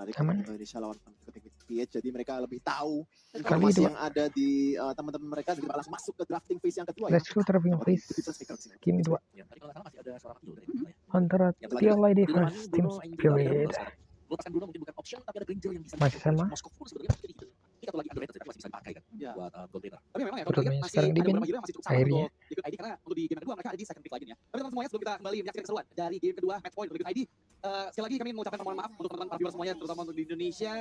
karena di Aman. Indonesia lawan PH, jadi mereka lebih tahu Kali informasi dua. yang ada di teman-teman mereka, jadi langsung masuk ke drafting phase yang kedua. Let's go drafting phase game 2 Ya, tadi kalau nggak salah masih ada suara kecil dari antara TLID versus Team Spirit. Lepaskan Bruno mungkin bukan option, tapi ada Granger yang bisa Masih sama. Moskov pun sebenarnya masih jadi ini satu lagi underrated masih bisa dipakai kan Ya. buat gold laner. Tapi memang ya Betul, kalau kita lihat masih sekarang ada di ban, beberapa hero yang masih cukup sama akhirnya. untuk Liquid ID, karena untuk di game kedua mereka ada di second pick lagi ya. Tapi teman semuanya, sebelum kita kembali menyaksikan keseruan dari game kedua match point untuk Liquid ID, sekali lagi kami mengucapkan permohonan maaf untuk teman-teman para viewer semuanya, terutama untuk di Indonesia.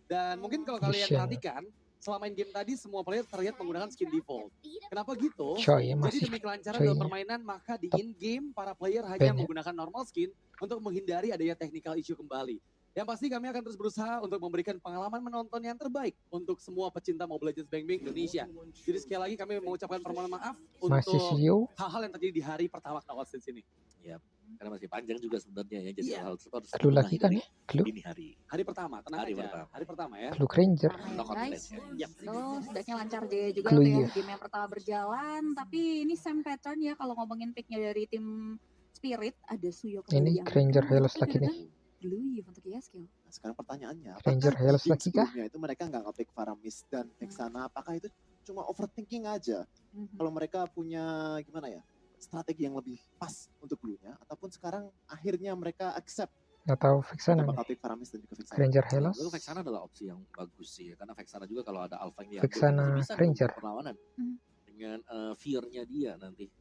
Dan mungkin kalau kalian Indonesia. perhatikan, selama in game tadi semua player terlihat menggunakan skin default. Kenapa gitu? Coy, Jadi masih demi kelancaran coy. dalam permainan, maka di Top in-game para player hanya banyak. menggunakan normal skin untuk menghindari adanya technical issue kembali. Yang pasti kami akan terus berusaha untuk memberikan pengalaman menonton yang terbaik untuk semua pecinta Mobile Legends Bang Bang Indonesia. Jadi sekali lagi kami mengucapkan permohonan maaf Masih untuk Sio. hal-hal yang terjadi di hari pertama knockout stage ini. Ya, karena masih panjang juga sebenarnya ya, jadi Iya. hal tersebut harus Clue lagi dibenahi kan dari ya? Clue. dini hari. Hari pertama, tenang Hari aja. pertama. Hari pertama ya. Clue Ranger. Ramai, Knockout guys. stage ya. Yap. Terus setidaknya lancar Jaya juga Clue tuh ya ya. game yang pertama berjalan. Tapi ini same pattern ya kalau ngomongin picknya dari tim Spirit. Ada Suyo Ini yang Granger betul, Helos tapi lagi ada nih. Blue untuk ISQ. Nah, sekarang pertanyaannya, Ranger apakah Helos di game lagi kah? sebelumnya itu mereka nggak nge-pick Faramis dan Vexana? Apakah itu cuma overthinking aja? Mhm. Kalau mereka punya gimana ya, strategi yang lebih pas untuk Blue-nya, ataupun sekarang akhirnya mereka accept Atau Vexana untuk nih. bakal pick Faramis dan juga Vexana. Ranger Helos. Lalu Vexana adalah opsi yang bagus sih, karena Vexana juga kalau ada Alpha yang Vexana masih bisa Ranger. untuk perlawanan Hmm. dengan fear-nya dia nanti.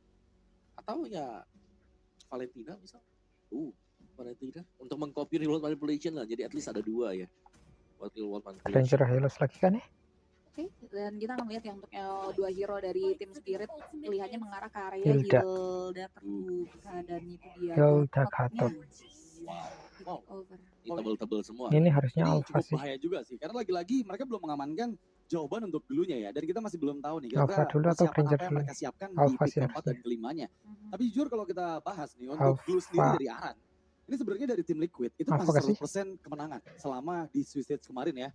Atau ya Valentina misal. Valentina untuk mengcopy real world manipulation lah, jadi at least ada dua ya. Buat real world manipulation. Ranger Helos lagi kan ya? Oke, dan kita akan lihat yang untuk dua hero dari tim Spirit pilihannya mengarah ke area Hilda. Hilda terbuka dan itu dia Hilda Gatot-nya. Gatot. Wow. Over. Ini tebel-tebel semua. Ini harusnya Ini Alpha cukup sih. bahaya juga sih, karena lagi-lagi mereka belum mengamankan jawaban untuk Blue-nya ya, dan kita masih belum tahu nih Alpha kira-kira dulu atau persiapan Ranger apa yang dulu? mereka siapkan di Alpha pick sih keempat dan harusnya. kelimanya. Mhm. Tapi jujur kalau kita bahas nih, untuk Blue sendiri Alpha. dari Aran, ini sebenarnya dari tim Liquid itu Alpha masih gak sih? 100% kemenangan selama di Swiss Stage kemarin ya.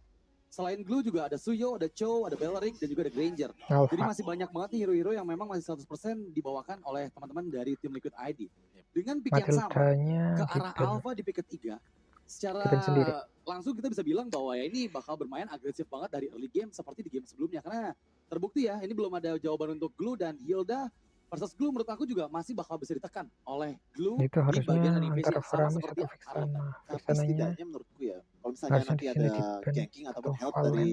Selain Glue juga ada Suyo, ada Cho, ada Beleric, dan juga ada Granger. Jadi Alpha. masih banyak banget nih hero-hero yang memang masih 100% dibawakan oleh teman-teman dari tim Liquid ID. Dengan pick yang sama, Matildanya ke arah Given. Alpha di pick ketiga, secara Given sendiri. langsung kita bisa bilang bahwa ya ini bakal bermain agresif banget dari early game seperti di game sebelumnya. Karena terbukti ya, ini belum ada jawaban untuk Glue, dan Hilda versus Glue menurut aku juga masih bakal bisa ditekan oleh Glue Itu di bagian harusnya animation antara yang sama Faramis seperti atau Aran. Vexana. Tapi Vexananya setidaknya menurutku ya, kalau misalnya harusnya nanti di ada sini di ban ganking ataupun atau help Valen. dari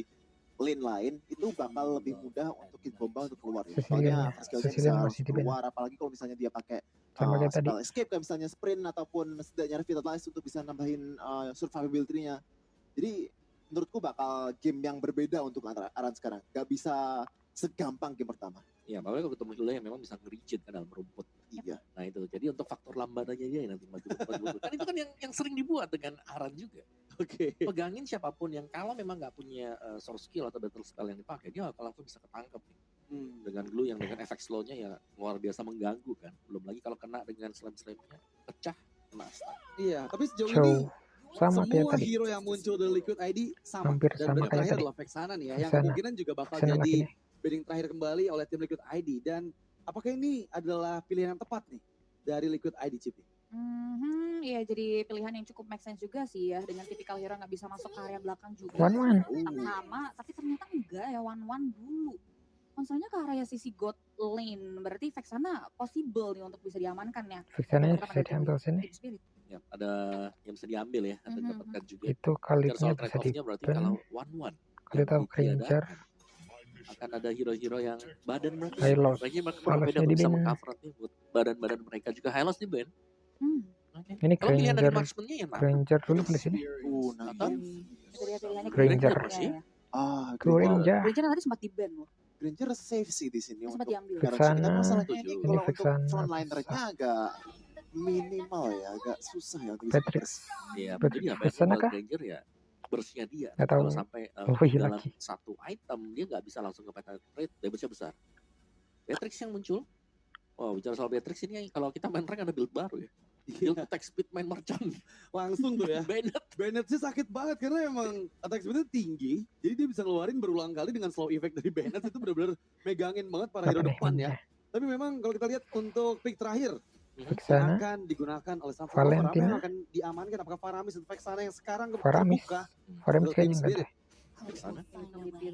lane lain, itu bakal lebih mudah untuk Kid Bomba untuk keluar ya. Sicilian Soalnya ya. skillnya bisa Sicilian masih langsung di ban. keluar, apalagi kalau misalnya dia pakai Sama kayak tadi. spell escape kayak misalnya sprint ataupun setidaknya revitalize untuk bisa nambahin survivability-nya. Jadi menurutku bakal game yang berbeda untuk Aran sekarang. Gak bisa segampang game pertama. Ya, apalagi kalau ketemu Hilda yang memang bisa nge-rigid kan dalam rumput. Iya. Nah itu, jadi untuk faktor lambatannya dia yang nanti maju. Kan itu kan yang sering dibuat dengan Aran juga. Oke. Pegangin siapapun yang kalau memang nggak punya source skill atau battle spell yang dipakai, dia akan langsung bisa ketangkep nih. Dengan Glue yang dengan efek slow-nya ya luar biasa mengganggu kan. Belum lagi kalau kena dengan slam-slamnya pecah, kena stun. Iya, tapi sejauh Show. ini Sama kayak semua tadi. hero yang muncul dari Liquid ID sama. Hampir Dan sama berarti kayak terakhir tadi. adalah Vexana nih ya, yang Vexana. kemungkinan juga bakal Vexana lagi jadi nih. bidding terakhir kembali oleh tim Liquid ID. Dan apakah ini adalah pilihan yang tepat nih dari Liquid ID, Cipi? Iya jadi pilihan yang cukup make sense juga sih ya, dengan tipikal hero nggak bisa masuk ke area belakang juga. One-one. Tetap sama, tapi ternyata enggak ya, one dulu. Konsolnya ke area sisi God lane, berarti Vexana possible nih untuk bisa diamankan ya. Vexananya Untuk bisa diambil sini. Tim Spirit. Ya, ada yang bisa diambil ya, ada Mhm, didapatkan juga. Itu Bicara kalinya soal bisa trade off-nya berarti di-ban. kalau 1-1 Kali yang tahu Granger. ditiadakan, akan ada hero-hero yang badan mereka Hylos. kayaknya mereka Hylosnya berbeda untuk bisa di-ban. mengcover nanti buat badan-badan mereka juga. Hylos di ban. Hmm. Oke. Ini Kalau pilihan dari Granger. marksman-nya yang mana? Granger dulu di sini. Nathan. Itu dia pilihannya Granger. ya. Granger. Granger tadi sempat di-ban loh. Granger safe sih di sini Sempat untuk diambil. Garage. Kita Vexana. masalahnya ini Setuju. kalau Ini untuk Vexana frontlinernya agak minimal ya, agak susah ya untuk bisa Patrick. progress. Iya, Patrick jadi apa ya? Vexana Buat kah? Granger ya bersihnya dia. Nggak tahu. Kalau sampai Oh iya dalam lagi. satu item dia nggak bisa langsung ke penetrate, damage-nya besar. Beatrix yang muncul. Oh, bicara soal Beatrix ini kalau kita main rank ada build baru ya. Build attack speed main merchant. Langsung tuh ya. Bennett. Bennett sih sakit banget karena emang attack speed-nya tinggi. Jadi dia bisa ngeluarin berulang kali dengan slow effect dari Bennett, itu benar-benar megangin banget para hero Apa nih depan ya. mainnya? Tapi memang kalau kita lihat untuk pick terakhir yang Vexana, akan digunakan oleh Sunset Valentina. Lover. Apa yang akan diamankan? Apakah Faramis dan Vexana yang sekarang Faramis. terbuka Faramis untuk kayaknya Team enggak Spirit? deh. Vexana.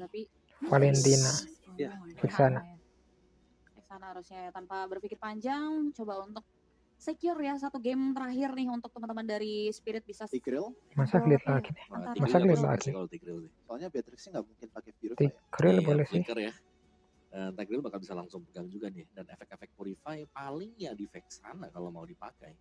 Tapi Valentina. Ya. Vexana. Vexana harusnya ya, tanpa berpikir panjang coba untuk secure ya satu game terakhir nih untuk teman-teman dari Spirit bisa Tigril, Masa clear lagi nih? Wah, Antara- Masa Tigril clear pasti lagi? sih kalau Tigril sih. Soalnya Beatrixnya nggak mungkin pakai Purify ya. Tigril Iya, boleh sih. flicker ya. Tigril bakal bisa langsung pegang juga nih. Dan efek-efek Purify paling ya di Vexana kalau mau dipakai.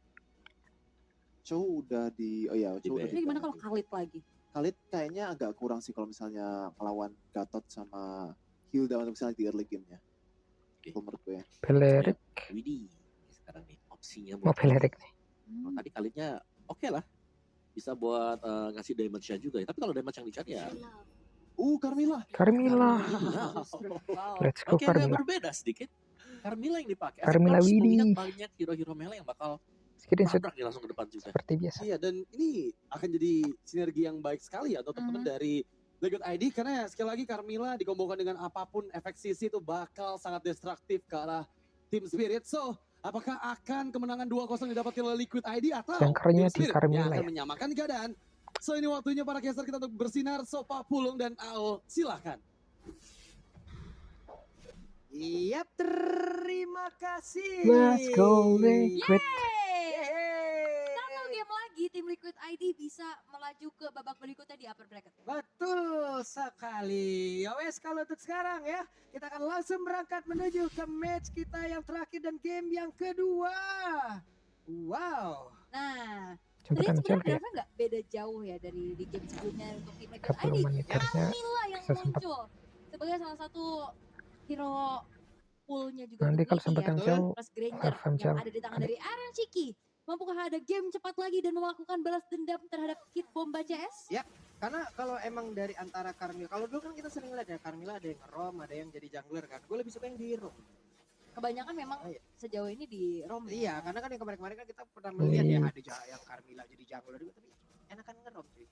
Chow udah di, oh iya, Chow udah Di Ini gimana di- kalau Khalid lagi? Khalid kayaknya agak kurang sih kalau misalnya melawan Gatot sama Hilda untuk misalnya di early game-nya. Oke. Kalau menurut gue ya. Belerik. Widih. Sekarang nih opsinya Mau buat Belerik nih. Kalau tadi kalinya oke lah. Bisa buat ngasih damage-nya juga ya. Tapi kalau damage yang dicari ya Carmilla. Carmilla. Wow. Let's go oke, agak Carmilla. berbeda sedikit. Carmilla yang dipakai. Carmilla Harus melihat Widih. banyak hero-hero melee yang bakal Screenshot nabrak nih langsung ke depan juga. seperti biasa. Iya, dan ini akan jadi sinergi yang baik sekali ya untuk teman-teman dari Legot ID, karena sekali lagi Carmilla dikombokan dengan apapun efek CC itu bakal sangat destruktif ke arah Team Spirit. So, apakah akan kemenangan 2-0 didapatkan oleh Liquid ID atau Jangkarnya Team di Spirit Carmilla yang akan ya. menyamakan keadaan? So, ini waktunya para caster kita untuk bersinar. So, Pak Pulung dan Ao, silahkan. Yap, terima kasih. Let's go Liquid. Satu game lagi tim Liquid ID bisa melaju ke babak berikutnya di upper bracket. Betul sekali. Ya wes, kalau untuk sekarang ya, kita akan langsung berangkat menuju ke match kita yang terakhir dan game yang kedua. Wow. Nah, Jemputan tadi Chelsea sebenarnya ya. Draven nggak beda jauh ya dari di game sebelumnya untuk tim Liquid 30 ID. meniternya Camilla yang bisa sempat. muncul sebagai salah satu hero poolnya juga Nanti untuk kalau Wiki sempat ya. yang jauh Plus Granger FM yang jauh. ada di tangan dari Aaron Chiki. Mampukah ada game cepat lagi dan melakukan balas dendam terhadap Kid Bomba CS? Karena kalau emang dari antara Carmilla, kalau dulu kan kita sering lihat ya, Carmilla ada yang nge-roam, ada yang jadi jungler kan. Gue lebih suka yang di roam. Kebanyakan memang Iya. sejauh ini di Rom. Iya, karena kan yang kemarin-kemarin kan kita pernah melihat ya, ada yang Carmilla jadi jungler juga, tapi enakan nge-roam cuy.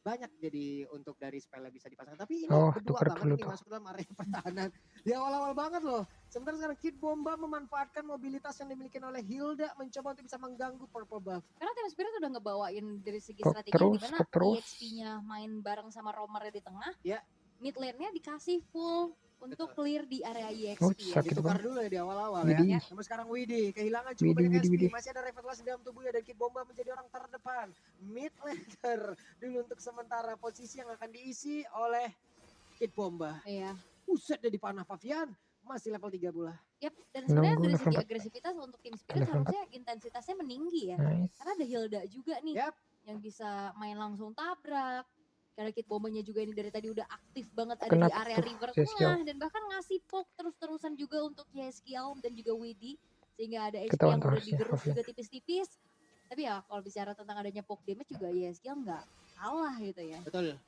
Banyak jadi untuk dari spellnya bisa dipasang, tapi ini Oh, berdua tuker banget dulu nih tuh. masuk dalam area pertahanan. Di awal-awal banget loh. Sementara sekarang Kid Bomba memanfaatkan mobilitas yang dimiliki oleh Hilda mencoba untuk bisa mengganggu purple buff. Karena tim Spirit udah ngebawain dari segi Tok strategi terus, di mana tok terus. EXP-nya main bareng sama Romer di tengah. Ya. Mid lane-nya dikasih full untuk Betul. clear di area Oh, EXP ya. sakit Ditukar banget. dulu ya di awal-awal Widih. ya. Sampai sekarang Widih kehilangan cukup Widih, banyak widih, SP. widih. Masih ada revitalisasi dalam tubuhnya dan Kid Bomba menjadi orang terdepan. Mid laner dulu untuk sementara posisi yang akan diisi oleh Kid Bomba. Iya. Buset dia di panah Favian. Masih level 3 pula. Yap, dan sebenarnya Menunggu dari level segi 4. agresivitas untuk tim Spirit Level 4. harusnya intensitasnya meninggi ya. Nice. Karena ada Hilda juga nih Yap. yang bisa main langsung tabrak. Karena Kid Bombanya juga ini dari tadi udah aktif banget ada Kena di area tuh, river Jeskiel. tengah dan bahkan ngasih poke terus-terusan juga untuk Jeskiel dan juga Widdy sehingga ada HP Ketahuan yang tuh udah harusnya, digerus Favian. juga tipis-tipis. Tapi ya kalau bicara tentang adanya poke damage juga Jeskiel nggak kalah gitu ya. Betul.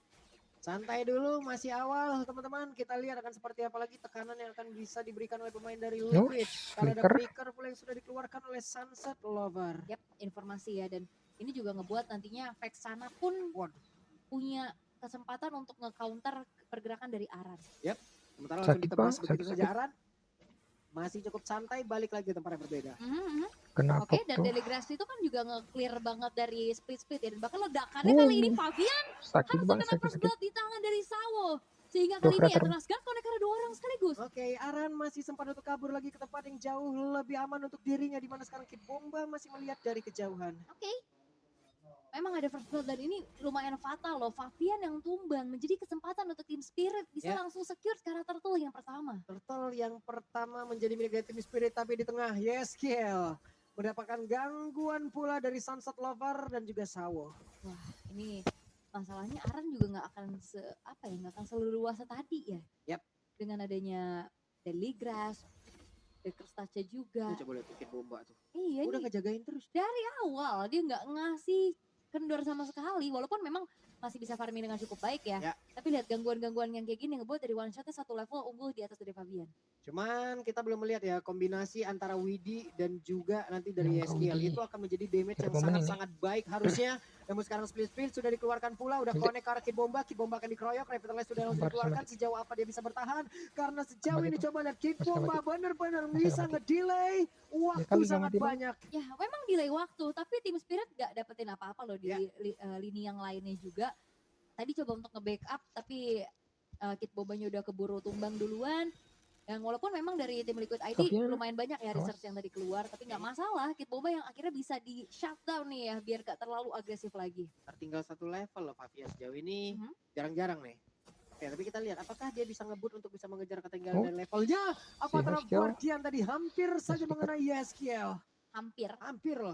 Santai dulu, masih awal teman-teman. Kita lihat akan seperti apa lagi tekanan yang akan bisa diberikan oleh pemain dari Liquid. Kalau ada flicker. flicker pula yang sudah dikeluarkan oleh Sunset Lover. Yap, informasi ya dan ini juga ngebuat nantinya Vexana pun Waduh. punya kesempatan untuk nge-counter pergerakan dari Aran. Sementara langsung Sakit ditebas banget, begitu sakit, saja Aran. Masih cukup santai, balik lagi ke tempat yang berbeda. Kena Oke, pop dan tuh. Deligrasi itu kan juga nge-clear banget dari split-split ya. Dan bahkan ledakannya Oh, kali ini Favian sakit harus banget, terkena sakit, first sakit. blood di tangan dari Sawo. Sehingga Dua kali ini krater. Eternal Guard connect karena 2 orang sekaligus. Oke, Aran masih sempat untuk kabur lagi ke tempat yang jauh lebih aman untuk dirinya. Di mana sekarang Kid Bomba masih melihat dari kejauhan. Oke. Memang ada first blood dan ini lumayan fatal loh. Favian yang tumbang menjadi kesempatan untuk tim Spirit bisa Ya. langsung secure secara turtle yang pertama. Turtle yang pertama menjadi milik dari tim Spirit, tapi di tengah Yeskiel mendapatkan gangguan pula dari Sunset Lover dan juga Sawo. Wah, ini masalahnya Aran juga nggak akan nggak akan seleluasa tadi ya. Yap. Dengan adanya Deligrass, Dekerstaca juga. Tuh, coba lihat Kid Bomba tuh. Iya Udah nih ngejagain terus. dari awal dia nggak ngasih kendor sama sekali walaupun memang masih bisa farming dengan cukup baik ya. Ya. Tapi lihat gangguan-gangguan yang kayak gini ngebuat dari one shotnya satu level unggul di atas dari Fabian. Cuman kita belum melihat ya kombinasi antara Widi dan juga nanti dari Yang SKL Widi. itu akan menjadi damage yang Berapa menit nih? sangat-sangat baik harusnya. Namun sekarang split sudah dikeluarkan pula, udah Tidak. connect ke arah Kid Bomba akan dikeroyok, Revitalize sudah langsung Sempat, dikeluarkan. sempat. Sejauh apa dia bisa bertahan? Karena sejauh Sempat ini itu. coba lihat Kid Masih Bomba mati. benar-benar Masih bisa mati. ngedelay waktu kali nggak sangat mati, Bang. banyak. Ya memang delay waktu, tapi tim Spirit gak dapetin apa-apa loh di Ya. lini yang lainnya juga. Tadi coba untuk nge-backup, tapi Kid Bombanya udah keburu tumbang duluan. Dan walaupun memang dari tim Liquid ID Fabian, lumayan banyak ya awas. research yang tadi keluar, tapi nggak masalah. Kid Bomba yang akhirnya bisa di shutdown nih ya, biar gak terlalu agresif lagi. Tertinggal satu level loh Fabian sejauh ini. Mhm. Jarang-jarang nih. Oke, tapi kita lihat apakah dia bisa ngebut untuk bisa mengejar Oh. ketinggalan dari levelnya. Apa Si terhadap Yeskiel. Guardian tadi hampir saja Yeskiel. mengenai Yeskiel. Hampir Hampir loh.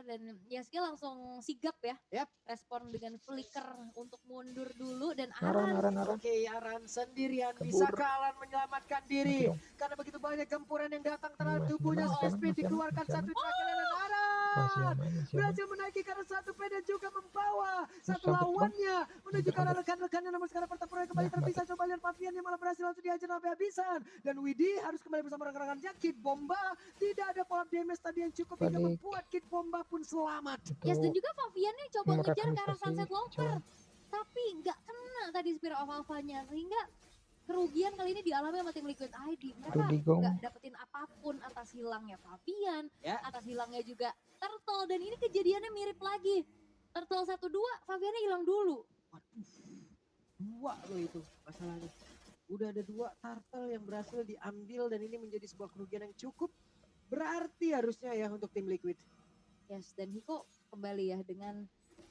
dan Yeskiel langsung sigap ya. Yap. Respon dengan flicker untuk mundur dulu dan Aran. Aran. Oke, Aran sendirian Kabur. bisa kalah menyelamatkan diri. Mati dong. Karena begitu banyak gempuran yang datang terhadap Masih tubuhnya. aman, SP masih dikeluarkan aman, satu masih terakhir dan Masih Aran aman, masih aman. berhasil menaiki karena satu peda juga membawa satu Sabit, Bang. lawannya menuju ke arah Sabit. rekan-rekannya. Namun sekarang pertempuran kembali Ya, terpisah. Coba lihat Fabian yang malah berhasil langsung dihajar sampai habisan. Dan Widi harus kembali bersama rekan-rekannya. Kid Bomba tidak ada pola damage tadi yang cukup hingga Balik. membuat Kid Bomba pun selamat. Yes, dan Itu juga Fabiannya coba merekam ngejar ke arah sesi Sunset Locker. jalan. Tapi nggak kena tadi Spirit of Alpha-nya. Sehingga kerugian kali ini dialami sama tim Liquid ID. Mereka Rudigong. nggak dapetin apapun atas hilangnya Fabian, Ya. atas hilangnya juga Turtle. Dan ini kejadiannya mirip lagi. Turtle 1-2, Fabiannya hilang dulu. Dua loh itu masalahnya. Udah ada dua turtle yang berhasil diambil dan ini menjadi sebuah kerugian yang cukup berarti harusnya ya untuk tim Liquid. Yes, dan Hiko kembali ya dengan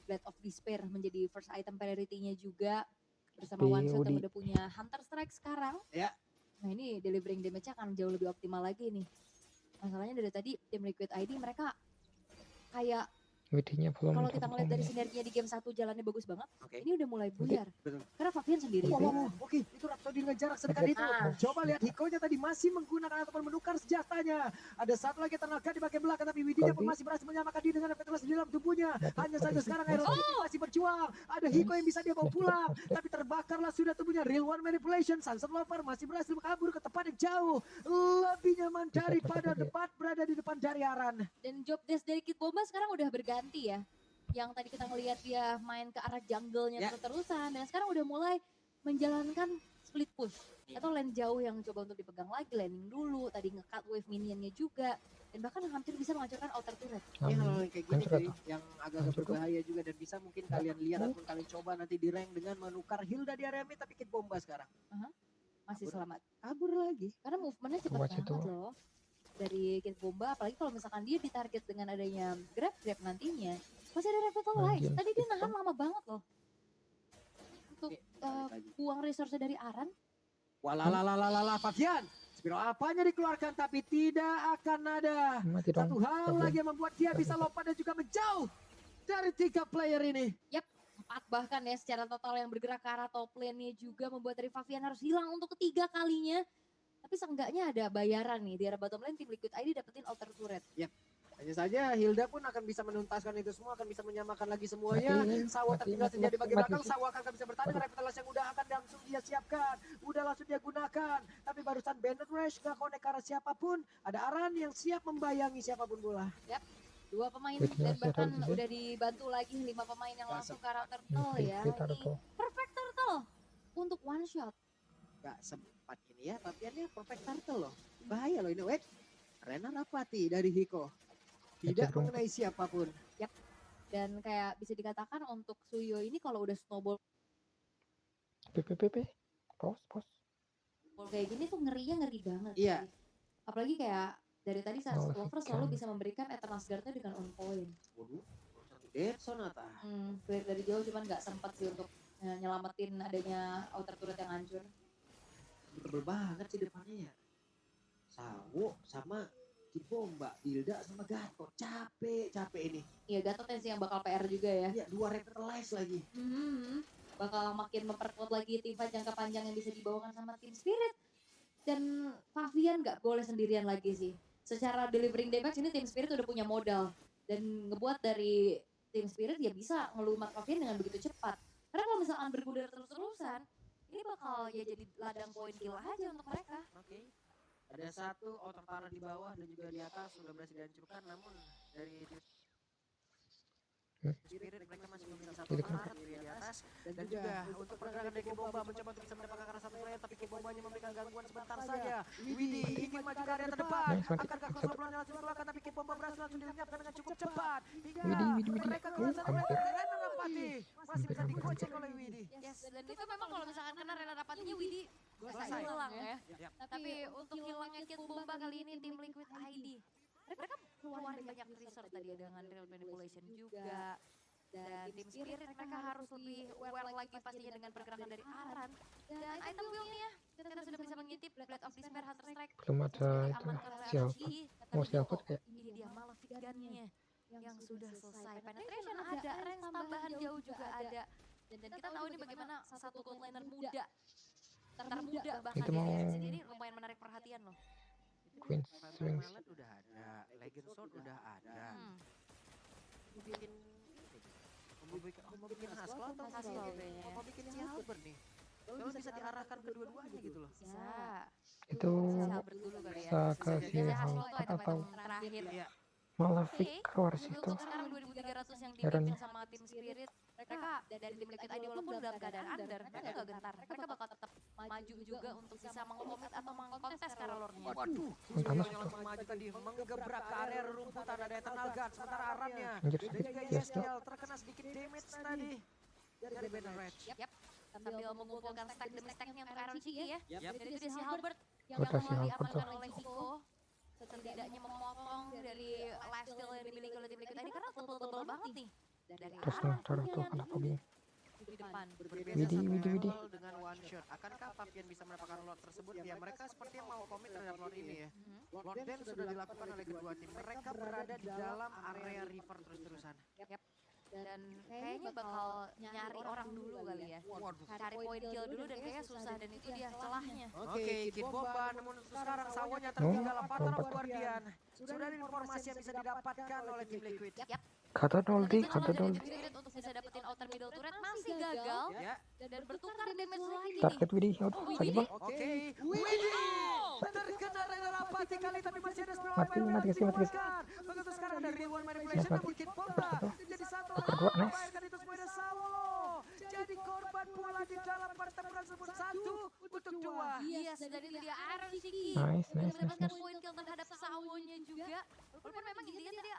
Blade of Despair menjadi first item priority-nya juga. Bersama Tapi One Shot yang Udi. udah punya Hunter Strike sekarang. Ya. Nah ini delivering damage-nya akan jauh lebih optimal lagi nih. Masalahnya dari tadi tim Liquid ID mereka kayak Widinya belum kalau kita ngeliat dari terpotong. sinerginya di game 1 jalannya bagus banget. Oke. Ini udah mulai buyar. Betul. Karena Fabian sendiri. Oke, itu Rhapsody ngejar sedekat itu. Ah. Coba lihat Hikonya tadi masih menggunakan ataupun menukar senjatanya. Ada satu lagi tenaga di bagian belakang tapi Widinya pun Kalbi. masih berhasil menyamakan diri dengan Petrus di dalam tubuhnya. Mati, Hanya mati, saja sekarang mati. Aeroslave masih berjuang. Ada Hiko yang bisa dia bawa pulang. Tapi terbakarlah sudah tubuhnya. Real One Manipulation. Sunset Lover masih berhasil kabur ke tempat yang jauh. Lebih nyaman Bisa daripada cepet-cepet ya. depan berada di depan dari Aran. Dan job desk dari Kid Bomba sekarang udah berganti ya. Yang tadi kita ngelihat dia main ke arah jungle-nya Ya. terus-terusan. Dan sekarang udah mulai menjalankan split push. Atau lane jauh yang coba untuk dipegang lagi. Landing dulu. Tadi nge-cut wave minionnya juga. Dan bahkan hampir bisa menghancurkan outer turret. Ini Amin. hal-hal kayak gini Hancur cuy, atau? yang agak Hancur kok. berbahaya juga dan bisa mungkin kalian lihat ataupun kalian coba nanti di rank dengan menukar Hilda di area mid tapi Kid Bomba sekarang. Masih Kabur. selamat. Kabur lagi. Karena movementnya cepet Watch banget itu. loh. Dari Kid Bomba, apalagi kalau misalkan dia ditarget dengan adanya grab nantinya. Masih ada Revitalize. Guardian Tadi dia Speed nahan kan? lama banget loh. Untuk Balik lagi. buang resource dari Aran. Walalalalalalala Fabian. Spiro apanya dikeluarkan tapi tidak akan ada. Mati dong. Satu hal Fabian. lagi yang membuat dia bisa lompat dan juga menjauh dari 3 player ini. 4 bahkan ya secara total yang bergerak ke arah top lane-nya juga membuat dari Fabian harus hilang untuk ketiga kalinya. Tapi seenggaknya ada bayaran nih di arah bottom lane tim Liquid ID dapetin outer turret. Hanya saja Hilda pun akan bisa menuntaskan itu semua, akan bisa menyamakan lagi semuanya. Mati, Sawa mati, tertinggal mati, saja di mati, bagian mati. belakang. Sawa akan bisa bertahan dengan Revitalize yang udah akan langsung dia siapkan. Udah langsung dia gunakan. Tapi barusan Bandit Rush gak connect ke arah siapapun. Ada Aran yang siap membayangi siapapun bola. 2 pemain Wait, dan masih bahkan ada udah dibantu lagi 5 pemain yang langsung ke arah turtle ya. Kita Ini tuh. perfect turtle untuk one shot. Gak sempat ini ya, Fabiannya perfect turtle loh. Bahaya loh ini. Wait, Rena Rapati dari Hiko. Tidak Ngecek rumput. mengenai siapapun. Dan kayak bisa dikatakan untuk Suyo ini kalau udah snowball PPPP. Pos. kayak gini tuh ngerinya ngeri banget. Iya. sih. Apalagi kayak dari tadi Sunset Oh, Lover selalu bisa memberikan Eternal Guard-nya dengan on point. Waduh, Dead Sonata. Clear dari jauh cuman nggak sempat sih untuk nyelamatin adanya outer turret yang hancur. Tebel banget sih depannya ya. Sawo sama Kid Bomba, Hilda sama Gatot. Capek ini. Iya Gatot sih yang bakal PR juga ya. Iya, 2 Revitalize lagi. Bakal makin memperkuat lagi tim fight jangka panjang yang bisa dibawakan sama tim Spirit. Dan Fabian nggak boleh sendirian lagi sih. Secara delivering damage ini tim Spirit udah punya modal. Dan ngebuat dari tim Spirit ya bisa ngelumat Fabian dengan begitu cepat. Karena kelamaan berkuda terus-terusan, ini bakal ya jadi ladang poin kill aja untuk mereka. Oke. Ada satu outer turret di bawah dan juga di atas sudah berhasil dihancurkan, namun dari Spirit mereka masih memiliki satu turret di atas dan juga untuk pergerakan dari Kibomba mencoba untuk bisa mendapatkan arah satu player, tapi Kibombanya memberikan gangguan sebentar saja. Widi ingin maju ke area terdepan, akankah cross bola langsung dikeluarkan, tapi Kibomba berhasil langsung dilenyapkan dengan cukup cepat hingga mereka keluar sana. Rena Rapati masih bisa dikocek oleh Widi. Yes, dan itu memang kalau misalkan kena Rena Rapatinya Widi bisa hilang ya. Tapi untuk hilangnya Kid Bomba kali ini tim Liquid ID, mereka keluarin banyak research tadi ya dengan real manipulation juga. Dan tim Spirit mereka harus lebih aware lagi pastinya dengan pergerakan dari Aran. Dan item build-nya kita sudah bisa mengintip Blade of Despair, Hunter Strike. Belum ada itu siapa. Mau siapa kayak. Ini dia Malefic Gun-nya yang sudah selesai. Penetration ada, range tambahan jauh juga ada. Dan kita tahu ini bagaimana satu gold laner muda, termuda bahkan Itu di mau- RNC ini lumayan menarik perhatian loh. Queen Swings. Mallet udah ada, Legend Sword udah ada. Bikin mau bikin Haskell atau Haskell kayaknya ya. mau bikin si Halberd nih. Kalau bisa diarahkan kedua-duanya gitu loh. Bisa. Itu Si Albert dulu kali ya. bisa ke si Biasanya Haskell tuh Halberd item-item atau terakhir. Iya. Malavik Wars itu. Untuk sekarang 2300 yang Aaron. dipimpin sama tim Spirit, mereka dari tim Liquid ID walaupun dalam keadaan under, mereka gak gentar. Mereka bakal tetap maju juga untuk bisa mengkomit atau mengkontes Carolornya. Waduh, Panas yang langsung maju tadi mengebrak ke area rerumputan, ada Eternal Guard, sementara Arannya Anjir dan juga yes tuh. YSL terkena sedikit damage tadi dari Banner Rage. Yap, sambil mengumpulkan stack demi stacknya untuk Iron Shiki ya. Dan itu dia si Halberd yang Udah si mau Halberd diamankan oleh Hiko. Setidaknya memotong dari lifestyle yang dimiliki oleh tim Liquid ID karena tebel-tebel banget nih. Dari Terus Aran taruh tuh kenapa bingung. di depan. Berbeda Widi, satu Widi, Widi. level dengan one shot. Akankah Pavian bisa mendapatkan Lord tersebut? Ya mereka sepertinya mau komit terhadap Lord ini ya. Lord Dance sudah dilakukan oleh kedua tim. Mereka berada di dalam area river terus-terusan. Dan kayaknya bakal nyari orang dulu kali ya. Cari poin kill dulu dan kayaknya susah dan itu dia celahnya. Oke, Kid Bomba, namun untuk sekarang sawahnya tertinggal. Avatar of Guardian. Sudah ada informasi yang bisa didapatkan oleh tim Liquid. Kata Doldi, Itu kata coba Doldi. tim Spirit untuk bisa dapetin outer middle turret masih gagal Ya, dan bertukar damage lagi nih. Target Widi, sakit bang. oke. Widi terkena Rena Rapati kali tapi masih ada sebuah Mati, mati kasih, mati kasih. begitu sekarang ada real manipulation Mati. namun Kid Bomba jadi satu Kedua, nice. bayarkan itu semua ada Sawo jadi korban pula di dalam pertempuran tersebut. Satu untuk dua. Yes, dan itu dia Iron Shiki. Nice, Yang nice, mendapatkan nice. poin kill terhadap Sawonya juga. Walaupun memang intinya tadi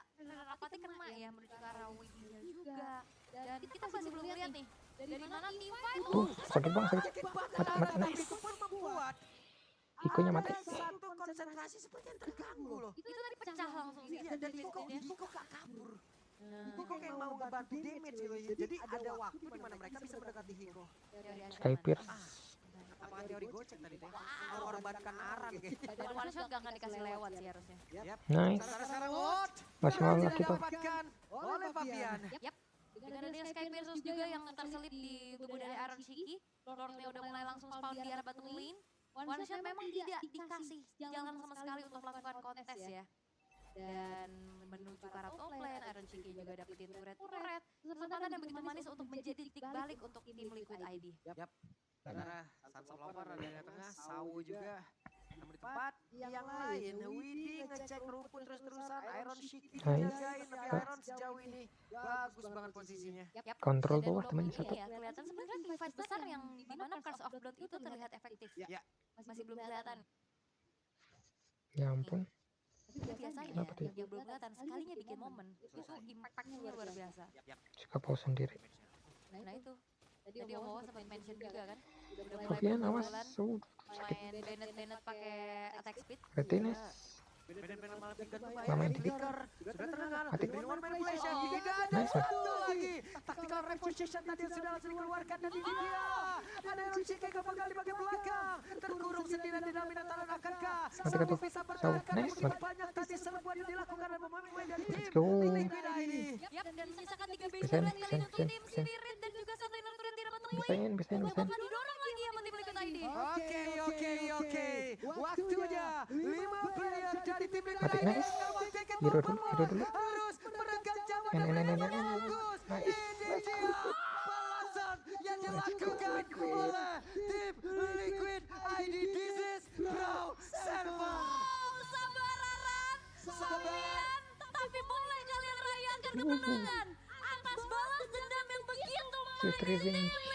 rapatnya kena ya menuju ke arah Widinya juga. Dan kita masih belum lihat nih dari mana tim fight. Sakit bang, sakit. Kid Bomba Mati, mati, tapi nice. itu pun membuat Hikonya mati. ada satu konsentrasi seperti yang terganggu loh. Itu tadi pecah langsung sih. Iya, dan Hiko gak kabur. Hiko kayak mau ngebantu damage gitu ya. Jadi ada waktu di mana mereka bisa mendekati Hiko. Sky Pierce. Apa teori gocek tadi teh? Mengorbankan Aran kayaknya. Dan one shot gak akan dikasih lewat sih harusnya. Nice. Sekarang Lord Masih mau lagi tuh. didapatkan oleh Fabian. Yap. Dengan adanya Sky Pierce juga yang terselip di tubuh dari Iron Shiki, Lordnya udah mulai langsung spawn di arah bottom lane. One shot memang tidak dikasih jalan sama sekali untuk melakukan kontes ya. Dan menuju ke arah top lane, Iron Shiki juga dapetin turret. Kesempatan yang begitu manis untuk menjadi titik balik untuk tim Liquid ID. Sementara Sunset Lover ada di tengah, Sawo juga. Namun di tempat yang lain, Widi ngecek rumput terus-terusan, Iron Shiki dijagain, tapi Iron sejauh ini bagus banget posisinya. Kontrol Dan bawah belum temannya ini satu. ya, kelihatan sebenarnya team fight besar yang di mana Curse of Blood itu terlihat efektif. Ya. Masih belum kelihatan. Ya ampun. Tapi biasanya Kenapa dia? yang belum kelihatan sekalinya bikin momen itu impactnya luar biasa. Suka pause sendiri. Nah itu. Tadi Om Wawa sempat mention juga kan. Udah mulai Fabian awas. berbulan Sakit. main Bennett pakai attack speed. Retines. Benar-benar malah pikat tuh Main main dikit. flicker. Sudah terdengar, Mati. Green One Manipulation, tidak ada Nice. satu lagi. Tactical Reposition tadi yang sudah langsung dikeluarkan dan ini dia. Ada Iron Shiki yang gagal di bagian belakang. Terkurung sendirian di dalam Minotaur. Akankah Mati Sawo tuh. bisa Sawo. bertahan? Nice, Begitu mati. banyak tadi serbuan yang dilakukan oleh pemain dari tim Let's go. Liquid ID. Yap, dan sisakan 3 base Pisahin, turret kali pisahin, untuk tim pisahin. Spirit dan juga satu inner turret di bottom lane. Bisain, bisain, bisain. Bakal didorong lagi sama tim Liquid ID. Oke. Waktunya 5 player dari tim Liquid Mati, ID nice. yang memakai Hero dulu, hero dulu. harus meregang nyawa Nah, dan nah, nah, mereka nah, nah. fokus. Nice. Ini dia balasan yang dilakukan oleh tim Liquid ID. This is Pro Server. Sabaran, tapi boleh kalian rayakan kemenangan atas balas dendam yang begitu She's revenge.